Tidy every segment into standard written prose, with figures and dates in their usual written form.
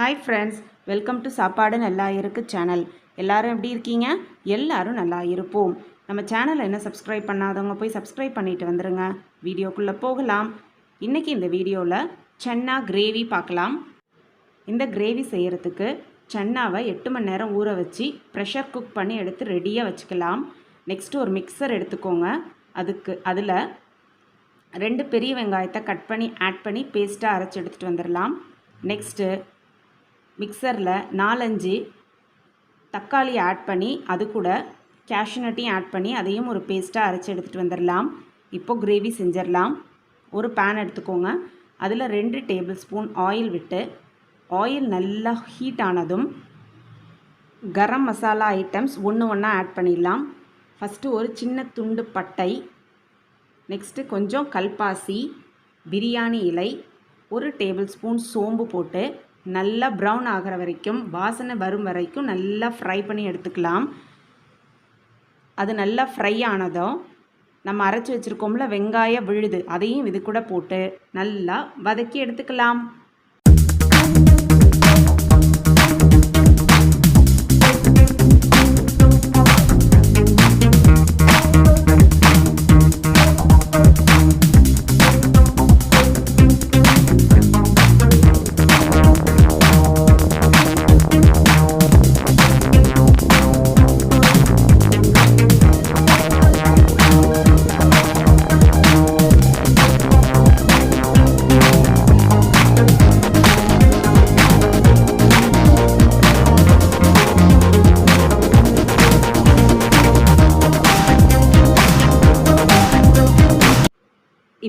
Hi friends, welcome to sauce.It channel. எல்லாரும் எப்படி இருக்கீங்க? எல்லாரும் நல்லா இருப்போம். நம்ம சேனலை என்ன சப்ஸ்கிரைப் பண்ணாதவங்க போய் சப்ஸ்கிரைப் பண்ணிட்டு வந்துருங்க. வீடியோக்குள்ள போகலாம். இன்னைக்கு இந்த வீடியோல சன்னா கிரேவி பார்க்கலாம். இந்த கிரேவி செய்யறதுக்கு சன்னாவை 8 மணி நேரம் ஊற வச்சு ப்ரெஷர் குக் பண்ணி எடுத்து ரெடியாக வச்சுக்கலாம். நெக்ஸ்ட் ஒரு மிக்சர் எடுத்துக்கோங்க. அதில் 2 பெரிய வெங்காயத்தை கட் பண்ணி ஆட் பண்ணி பேஸ்ட்டாக அரைச்சி எடுத்துகிட்டு வந்துடலாம். நெக்ஸ்ட்டு மிக்சரில் 4-5 தக்காளி ஆட் பண்ணி அது கூட கேஷ்யூநட்டையும் ஆட் பண்ணி அதையும் ஒரு பேஸ்ட்டாக அரைச்சி எடுத்துகிட்டு வந்துடலாம். இப்போது கிரேவி செஞ்சிடலாம். ஒரு பேன் எடுத்துக்கோங்க. அதில் 2 டேபிள் ஸ்பூன் ஆயில் விட்டு ஆயில் நல்லா ஹீட் ஆனதும் கரம் மசாலா ஐட்டம்ஸ் ஒன்றா ஆட் பண்ணிடலாம். ஃபஸ்ட்டு ஒரு சின்ன துண்டு பட்டை, நெக்ஸ்ட்டு கொஞ்சம் கல்பாசி, பிரியாணி இலை, 1 டேபிள் ஸ்பூன் சோம்பு போட்டு நல்லா ப்ரௌன் ஆகிற வரைக்கும், வாசனை வரும் வரைக்கும் நல்லா ஃப்ரை பண்ணி எடுத்துக்கலாம். அது நல்லா ஃப்ரை ஆனதும் நம்ம அரைச்சி வச்சுருக்கோம்ல வெங்காய விழுது, அதையும் இது கூட போட்டு நல்லா வதக்கி எடுத்துக்கலாம்.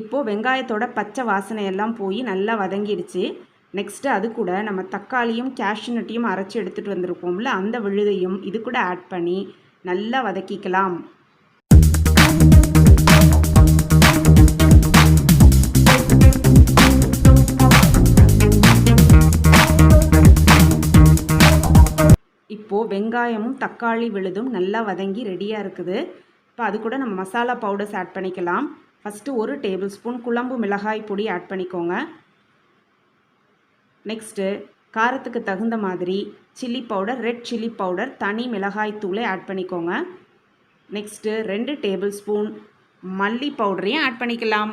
இப்போது வெங்காயத்தோட பச்சை வாசனையெல்லாம் போய் நல்லா வதங்கிடுச்சு. நெக்ஸ்ட்டு அது கூட நம்ம தக்காளியும் கேஷ்யூநட்டையும் அரைச்சி எடுத்துகிட்டு வந்திருப்போம்ல, அந்த விழுதையும் இது கூட ஆட் பண்ணி நல்லா வதக்கிக்கலாம். இப்போது வெங்காயமும் தக்காளி விழுதும் நல்லா வதங்கி ரெடியாக இருக்குது. இப்போ அது கூட நம்ம மசாலா பவுடர்ஸ் ஆட் பண்ணிக்கலாம். ஃபஸ்ட்டு 1 டேபிள் ஸ்பூன் குழம்பு மிளகாய் பொடி ஆட் பண்ணிக்கோங்க. நெக்ஸ்ட்டு காரத்துக்கு தகுந்த மாதிரி chilli powder, red chilli powder, தனி மிளகாய் தூளை ஆட் பண்ணிக்கோங்க. நெக்ஸ்ட்டு 2 டேபிள் ஸ்பூன் மல்லி பவுடரையும் ஆட் பண்ணிக்கலாம்.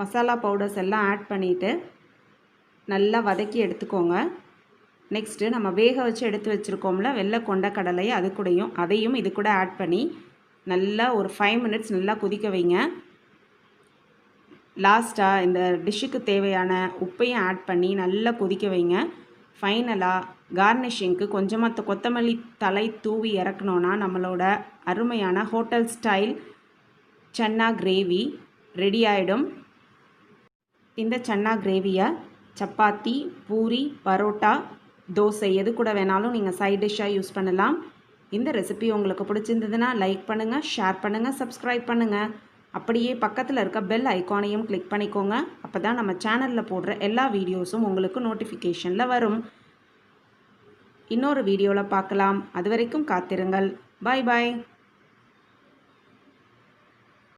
மசாலா பவுடர்ஸ் எல்லாம் ஆட் பண்ணிவிட்டு நல்லா வதக்கி எடுத்துக்கோங்க. நெக்ஸ்ட்டு நம்ம வேக வச்சு எடுத்து வச்சுருக்கோம்ல வெள்ளை கொண்ட கடலை, அதையும் இது கூட ஆட் பண்ணி நல்லா ஒரு 5 மினிட்ஸ் நல்லா கொதிக்க வைங்க. லாஸ்ட்டாக இந்த டிஷ்ஷுக்கு தேவையான உப்பையும் ஆட் பண்ணி நல்லா கொதிக்க வைங்க. ஃபைனலாக கார்னிஷிங்க்கு கொஞ்சமாக கொத்தமல்லி தலை தூவி இறக்கணுன்னா நம்மளோட அருமையான hotel style chana gravy ready ஆகிடும். இந்த சன்னா கிரேவியை சப்பாத்தி, பூரி, பரோட்டா, தோசை எது கூட வேணாலும் நீங்கள் சைட் டிஷ்ஷாக யூஸ் பண்ணலாம். இந்த ரெசிபி உங்களுக்கு பிடிச்சிருந்ததுன்னா லைக் பண்ணுங்கள், ஷேர் பண்ணுங்கள், சப்ஸ்கிரைப் பண்ணுங்கள். அப்படியே பக்கத்தில் இருக்க பெல் ஐக்கானையும் கிளிக் பண்ணிக்கோங்க. அப்போ தான் நம்ம சேனலில் போடுற எல்லா வீடியோஸும் உங்களுக்கு நோட்டிஃபிகேஷனில் வரும். இன்னொரு வீடியோவில் பார்க்கலாம். அது வரைக்கும் காத்திருங்கள். பாய் பாய்.